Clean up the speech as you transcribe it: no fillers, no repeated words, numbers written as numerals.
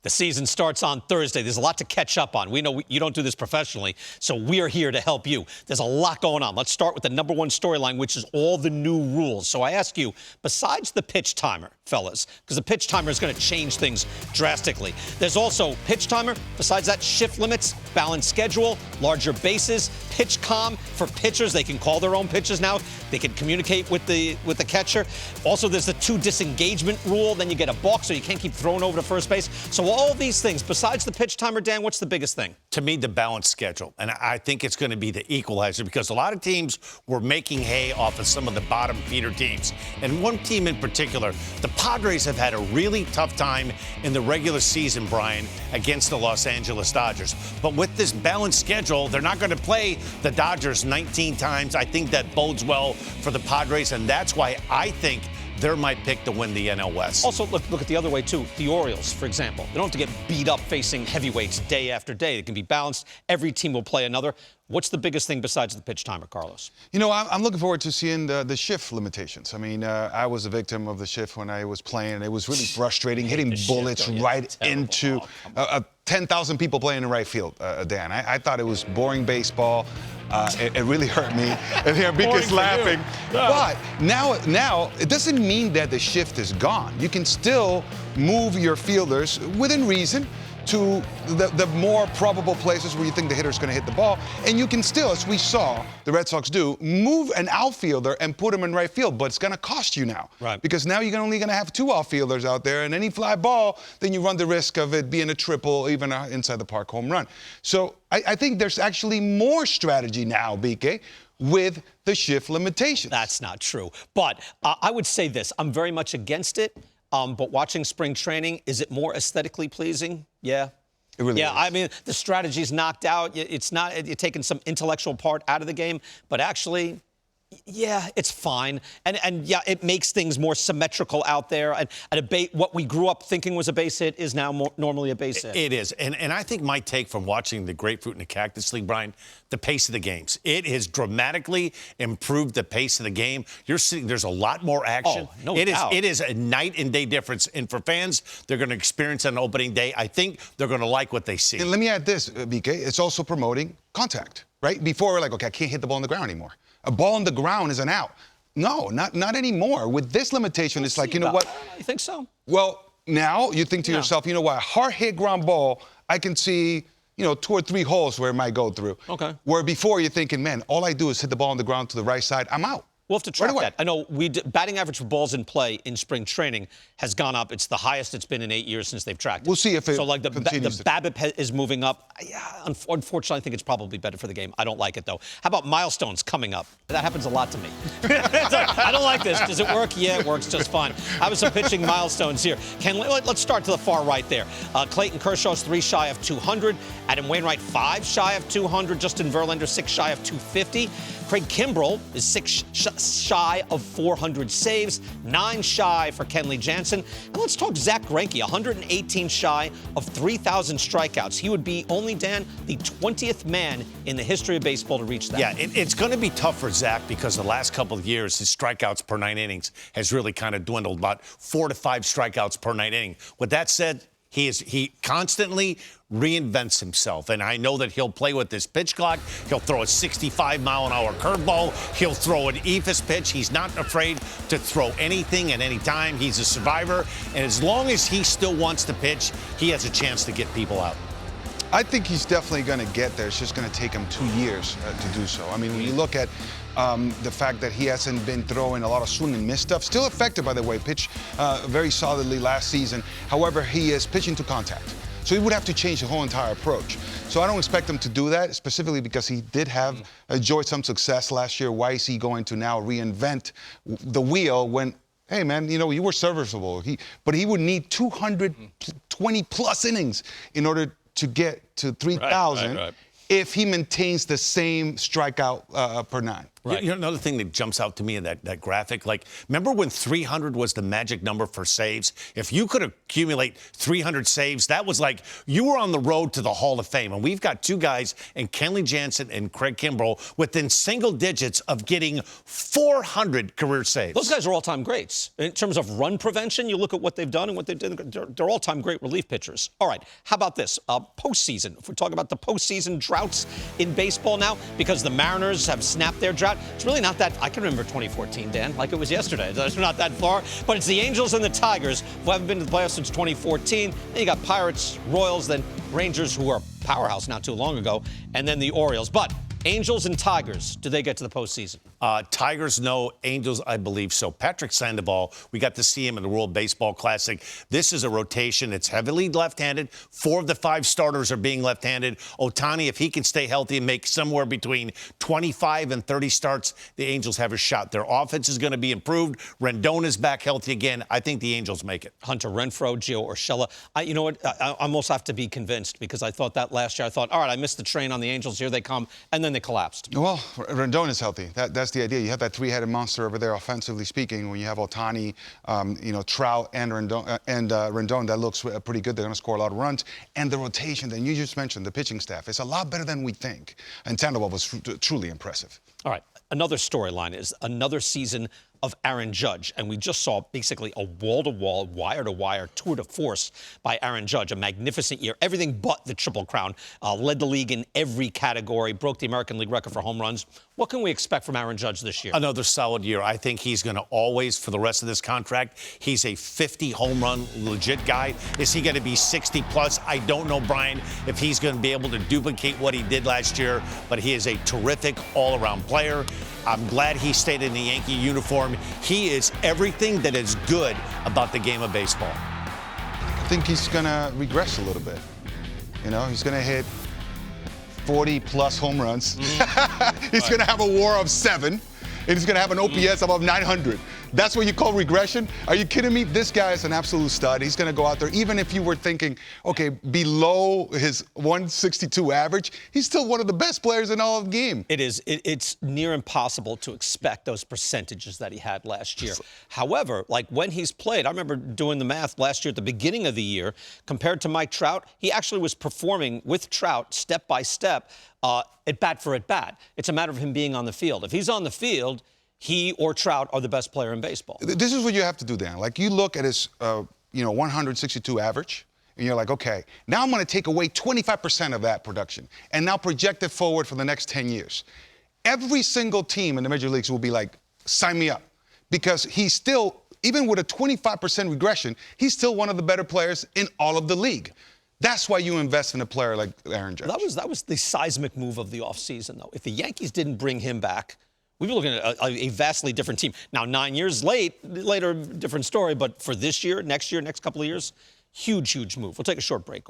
The season starts on Thursday. There's a lot to catch up on. We know you don't do this professionally, so we're here to help you. There's a lot going on. Let's start with the number one storyline, which is all the new rules. So I ask you, besides the pitch timer, fellas, because the pitch timer is going to change things drastically. There's also pitch timer. Besides that, shift limits, balanced schedule, larger bases, pitch comm for pitchers. They can call their own pitches now. They can communicate with the catcher. Also, there's the 2 disengagement rule. Then you get a balk, so you can't keep throwing over to first base. So all these things, besides the pitch timer, Dan, what's the biggest thing? To me, the balanced schedule. And I think it's going to be the equalizer because a lot of teams were making hay off of some of the bottom feeder teams. And one team in particular, the Padres have had a really tough time in the regular season, Brian, against the Los Angeles Dodgers. But with this balanced schedule, they're not going to play the Dodgers 19 times. I think that bodes well for the Padres, and that's why I think they're my pick to win the NL West. Also, look at the other way, too. The Orioles, for example. They don't have to get beat up facing heavyweights day after day. It can be balanced. Every team will play another. What's the biggest thing besides the pitch timer, Carlos? You know, I'm looking forward to seeing the shift limitations. I mean, I was a victim of the shift when I was playing. It was really frustrating, hitting bullets right into 10,000 people playing in right field, Dan. I thought it was boring baseball. It really hurt me. And here Bika's laughing. But now it doesn't mean that the shift is gone. You can still move your fielders within reason to the more probable places where you think the hitter's going to hit the ball. And you can still, as we saw the Red Sox do, move an outfielder and put him in right field. But it's going to cost you now. Right. Because now you're only going to have 2 outfielders out there. And any fly ball, then you run the risk of it being a triple, even an inside the park home run. So I think there's actually more strategy now, BK, with the shift limitations. That's not true. But I would say this. I'm very much against it. But watching spring training, is it more aesthetically pleasing? Yeah. It really is. I mean, the strategy's knocked out. It's not, you're taking some intellectual part out of the game. But actually, yeah, it's fine. And yeah, it makes things more symmetrical out there. And what we grew up thinking was a base hit is now normally a base hit. It is. And I think my take from watching the Grapefruit and the Cactus League, Brian, the pace of the games. It has dramatically improved the pace of the game. You're seeing there's a lot more action. Oh, no doubt. It is a night and day difference. And for fans, they're going to experience on opening day. I think they're going to like what they see. And let me add this, BK. It's also promoting contact, right? Before we're like, okay, I can't hit the ball on the ground anymore. A ball on the ground is an out. No, not anymore. With this limitation, it's like, you know what? You think so? Well, now you think to yourself, you know what? A hard hit ground ball, I can see, 2 or 3 holes where it might go through. Okay. Where before you're thinking, man, all I do is hit the ball on the ground to the right side, I'm out. We'll have to track that. I know batting average for balls in play in spring training has gone up. It's the highest it's been in 8 years since they've tracked it. We'll see if it So, like, the continues BABIP is moving up. Yeah, unfortunately, I think it's probably better for the game. I don't like it, though. How about milestones coming up? That happens a lot to me. I don't like this. Does it work? Yeah, it works just fine. How about some pitching milestones here? Let's start to the far right there. Clayton Kershaw's 3 shy of 200. Adam Wainwright, 5 shy of 200. Justin Verlander, 6 shy of 250. Craig Kimbrell is 6 shy of 400 saves, 9 shy for Kenley Jansen. And let's talk Zach Greinke, 118 shy of 3,000 strikeouts. He would be only, Dan, the 20th man in the history of baseball to reach that. Yeah, it's going to be tough for Zach because the last couple of years, his strikeouts per 9 innings has really kind of dwindled, about 4 to 5 strikeouts per 9 inning. With that said, he constantly reinvents himself, and I know that he'll play with this pitch clock. He'll throw a 65-mile-an-hour curveball. He'll throw an eephus pitch. He's not afraid to throw anything at any time. He's a survivor, and as long as he still wants to pitch, he has a chance to get people out. I think he's definitely going to get there. It's just going to take him 2 years to do so. I mean, when you look at the fact that he hasn't been throwing a lot of swing and miss stuff, still effective, by the way, pitched very solidly last season. However, he is pitching to contact. So he would have to change the whole entire approach. So I don't expect him to do that, specifically because he did have enjoyed some success last year. Why is he going to now reinvent the wheel when, hey, man, you were serviceable. But he would need 220-plus innings in order to get to 3,000 if he maintains the same strikeout per 9. Right. You know, another thing that jumps out to me in that graphic, like, remember when 300 was the magic number for saves? If you could accumulate 300 saves, that was like you were on the road to the Hall of Fame. And we've got two guys, in Kenley Jansen and Craig Kimbrell, within single digits of getting 400 career saves. Those guys are all-time greats. In terms of run prevention, you look at what they've done and what they did. They're all-time great relief pitchers. All right, how about this? Postseason. If we're talking about the postseason droughts in baseball now, because the Mariners have snapped their drought, it's really not that. I can remember 2014, Dan, like it was yesterday. It's not that far. But it's the Angels and the Tigers who haven't been to the playoffs since 2014. Then you got Pirates, Royals, then Rangers, who were a powerhouse not too long ago, and then the Orioles. But Angels and Tigers, do they get to the postseason? Tigers, no. Angels, I believe so. Patrick Sandoval, we got to see him in the World Baseball Classic. This is a rotation. It's heavily left-handed. 4 of the 5 starters are being left-handed. Ohtani, if he can stay healthy and make somewhere between 25 and 30 starts, the Angels have a shot. Their offense is going to be improved. Rendon is back healthy again. I think the Angels make it. Hunter Renfroe, Gio Urshela. You know what? I almost have to be convinced because I thought that last year. I thought, all right, I missed the train on the Angels. Here they come. And then they collapsed. Well, Rendon is healthy. That's the idea. You have that three-headed monster over there, offensively speaking. When you have Ohtani, Trout, and Rendon, that looks pretty good. They're going to score a lot of runs. And the rotation, then you just mentioned the pitching staff. It's a lot better than we think. And Sandoval was truly impressive. All right. Another storyline is another season of Aaron Judge. And we just saw basically a wall-to-wall, wire-to-wire tour de force by Aaron Judge. A magnificent year. Everything but the Triple Crown. Led the league in every category. Broke the American League record for home runs. What can we expect from Aaron Judge this year? Another solid year. I think he's going to always, for the rest of this contract, he's a 50 home run legit guy. Is he going to be 60 plus? I don't know, Brian, if he's going to be able to duplicate what he did last year, but he is a terrific all-around player. I'm glad he stayed in the Yankee uniform. He is everything that is good about the game of baseball. I think he's going to regress a little bit. He's going to hit 40-plus home runs. He's going to have a WAR of 7, and he's going to have an OPS above 900. That's what you call regression? Are you kidding me? This guy is an absolute stud. He's going to go out there. Even if you were thinking, okay, below his 162 average, he's still one of the best players in all of the game. It is. It's near impossible to expect those percentages that he had last year. However, like when he's played, I remember doing the math last year at the beginning of the year, compared to Mike Trout, he actually was performing with Trout step by step, at bat for at bat. It's a matter of him being on the field. If he's on the field, he or Trout are the best player in baseball. This is what you have to do, Dan. Like, you look at his, 162 average, and you're like, okay, now I'm going to take away 25% of that production and now project it forward for the next 10 years. Every single team in the major leagues will be like, sign me up. Because he's still, even with a 25% regression, he's still one of the better players in all of the league. That's why you invest in a player like Aaron Judge. That was the seismic move of the offseason, though. If the Yankees didn't bring him back, we'd be looking at a vastly different team. Now, 9 years later, different story. But for this year, next couple of years, huge, huge move. We'll take a short break.